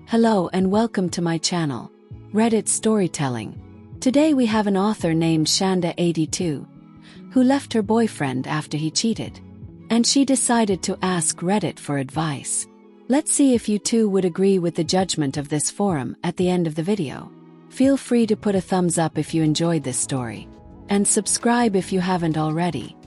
Hello and welcome to my channel, Reddit Storytelling. Today we have an author named Shanda82, who left her boyfriend after he cheated. And she decided to ask Reddit for advice. Let's see if you too would agree with the judgment of this forum at the end of the video. Feel free to put a thumbs up if you enjoyed this story. And subscribe if you haven't already.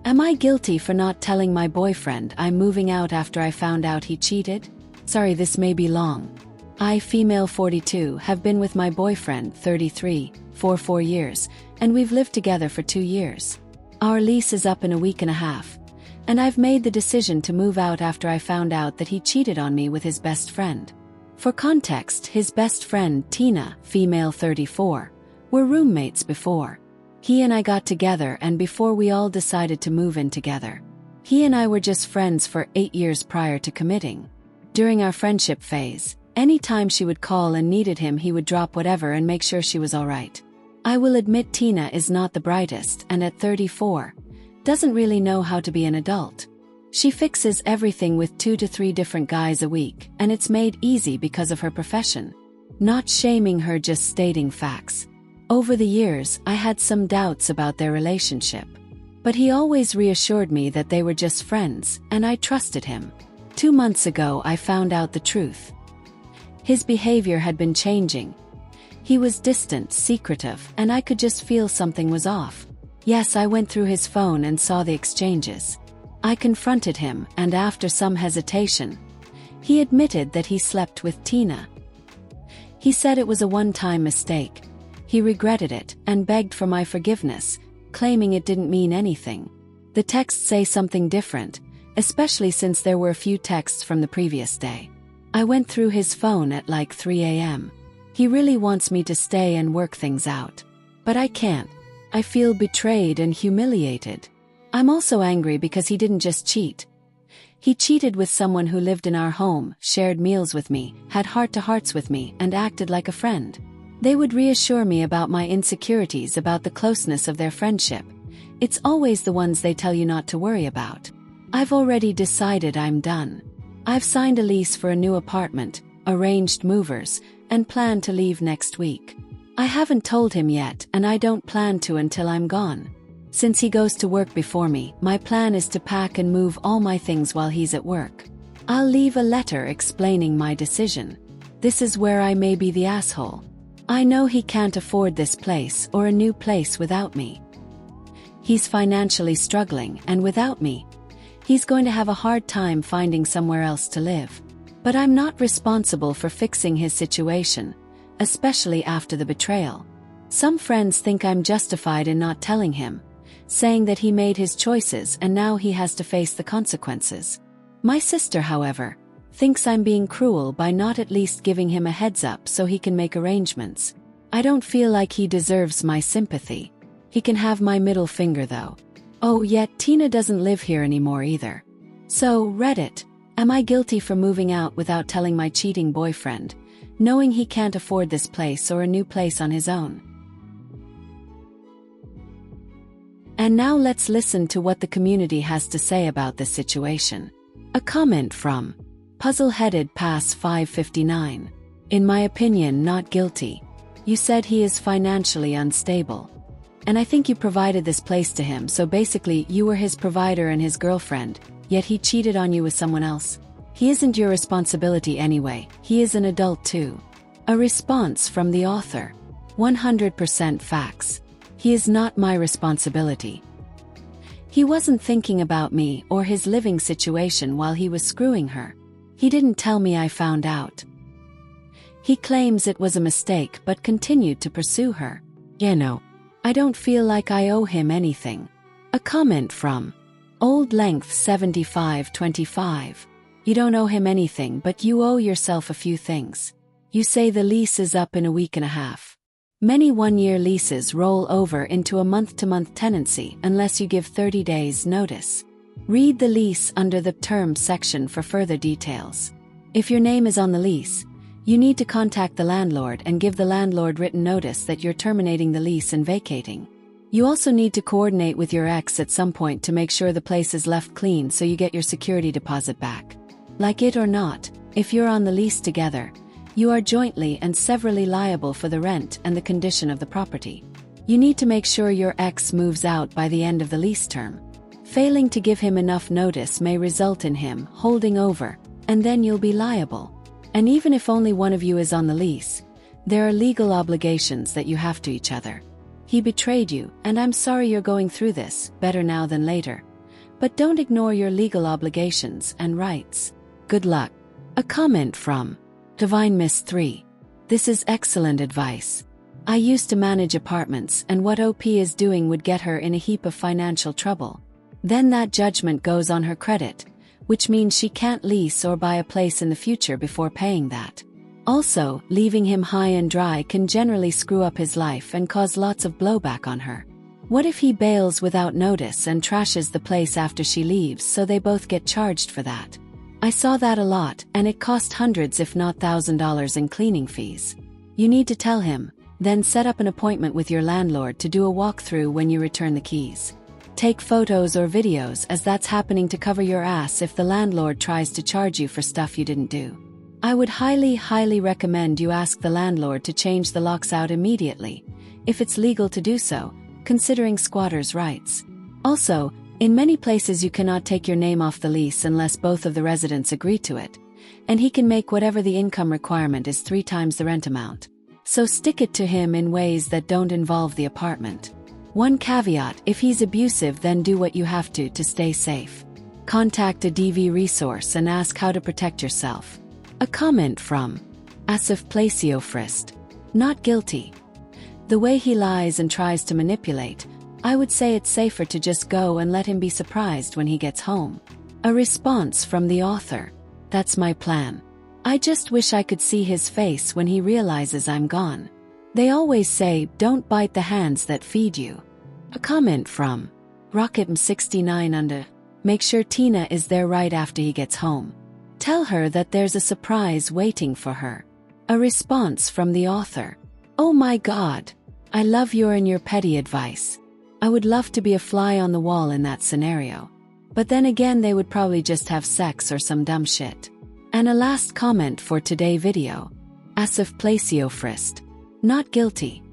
Am I guilty for not telling my boyfriend I'm moving out after I found out he cheated? Sorry, this may be long. I, female 42, have been with my boyfriend, 33, for 4 years, and we've lived together for 2 years. Our lease is up in a week and a half, and I've made the decision to move out after I found out that he cheated on me with his best friend. For context, his best friend, Tina, female 34, were roommates before. He and I got together, and before we all decided to move in together. He and I were just friends for 8 years prior to committing. During our friendship phase, anytime she would call and needed him, he would drop whatever and make sure she was alright. I will admit Tina is not the brightest, and at 34, doesn't really know how to be an adult. She fixes everything with 2 to 3 different guys a week, and it's made easy because of her profession. Not shaming her, just stating facts. Over the years, I had some doubts about their relationship. But he always reassured me that they were just friends, and I trusted him. 2 months ago I found out the truth. His behavior had been changing. He was distant, secretive, and I could just feel something was off. Yes, I went through his phone and saw the exchanges. I confronted him, and after some hesitation, he admitted that he slept with Tina. He said it was a one-time mistake. He regretted it, and begged for my forgiveness, claiming it didn't mean anything. The texts say something different, especially since there were a few texts from the previous day. I went through his phone at like 3 a.m. He really wants me to stay and work things out. But I can't. I feel betrayed and humiliated. I'm also angry because he didn't just cheat. He cheated with someone who lived in our home, shared meals with me, had heart-to-hearts with me, and acted like a friend. They would reassure me about my insecurities, about the closeness of their friendship. It's always the ones they tell you not to worry about. I've already decided I'm done. I've signed a lease for a new apartment, arranged movers, and plan to leave next week. I haven't told him yet, and I don't plan to until I'm gone. Since he goes to work before me, my plan is to pack and move all my things while he's at work. I'll leave a letter explaining my decision. This is where I may be the asshole. I know he can't afford this place or a new place without me. He's financially struggling, and without me, he's going to have a hard time finding somewhere else to live. But I'm not responsible for fixing his situation, especially after the betrayal. Some friends think I'm justified in not telling him, saying that he made his choices and now he has to face the consequences. My sister, however, thinks I'm being cruel by not at least giving him a heads up so he can make arrangements. I don't feel like he deserves my sympathy. He can have my middle finger though. Oh, yet Tina doesn't live here anymore either. So, Reddit, am I guilty for moving out without telling my cheating boyfriend, knowing he can't afford this place or a new place on his own? And now let's listen to what the community has to say about this situation. A comment from Puzzle-Headed Pass 559. In my opinion, not guilty. You said he is financially unstable. And I think you provided this place to him, so basically you were his provider and his girlfriend, yet he cheated on you with someone else. He isn't your responsibility anyway, he is an adult too. A response from the author. 100% facts. He is not my responsibility. He wasn't thinking about me or his living situation while he was screwing her. He didn't tell me I found out. He claims it was a mistake but continued to pursue her. I don't feel like I owe him anything. A comment from Old Length 7525. You don't owe him anything, but you owe yourself a few things. You say the lease is up in a week and a half. Many one-year leases roll over into a month-to-month tenancy unless you give 30 days notice. Read the lease under the terms section for further details. If your name is on the lease, you need to contact the landlord and give the landlord written notice that you're terminating the lease and vacating. You also need to coordinate with your ex at some point to make sure the place is left clean so you get your security deposit back. Like it or not, If you're on the lease together, you are jointly and severally liable for the rent and the condition of the property. You need to make sure your ex moves out by the end of the lease term. Failing to give him enough notice may result in him holding over, and then you'll be liable. And even if only one of you is on the lease, there are legal obligations that you have to each other. He betrayed you, and I'm sorry you're going through this, better now than later. But don't ignore your legal obligations and rights. Good luck. A comment from Divine Miss 3. This is excellent advice. I used to manage apartments, and what OP is doing would get her in a heap of financial trouble. Then that judgment goes on her credit, which means she can't lease or buy a place in the future before paying that. Also, leaving him high and dry can generally screw up his life and cause lots of blowback on her. What if he bails without notice and trashes the place after she leaves so they both get charged for that? I saw that a lot, and it cost hundreds if not $1,000 in cleaning fees. You need to tell him, then set up an appointment with your landlord to do a walkthrough when you return the keys. Take photos or videos, as that's happening to cover your ass if the landlord tries to charge you for stuff you didn't do. I would highly recommend you ask the landlord to change the locks out immediately, if it's legal to do so, considering squatters' rights. Also, in many places you cannot take your name off the lease unless both of the residents agree to it, and he can make whatever the income requirement is 3 times the rent amount. So stick it to him in ways that don't involve the apartment. One caveat: if he's abusive, then do what you have to stay safe. Contact a DV resource and ask how to protect yourself. A comment from Asif Placio Frist. Not guilty. The way he lies and tries to manipulate, I would say it's safer to just go and let him be surprised when he gets home. A response from the author. That's my plan. I just wish I could see his face when he realizes I'm gone. They always say, don't bite the hands that feed you. A comment from Rocketm69 under. Make sure Tina is there right after he gets home. Tell her that there's a surprise waiting for her. A response from the author. Oh my God. I love your petty advice. I would love to be a fly on the wall in that scenario. But then again, they would probably just have sex or some dumb shit. And a last comment for today's video. Asif Placio Frist. Not guilty.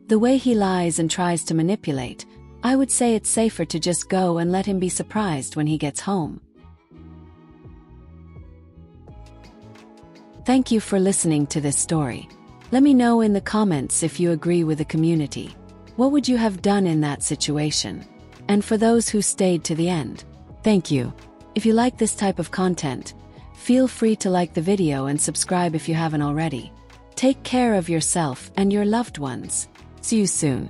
The way he lies and tries to manipulate, I would say it's safer to just go and let him be surprised when he gets home. Thank you for listening to this story. Let me know in the comments if you agree with the community. What would you have done in that situation? And for those who stayed to the end, thank you. If you like this type of content, feel free to like the video and subscribe if you haven't already. Take care of yourself and your loved ones. See you soon.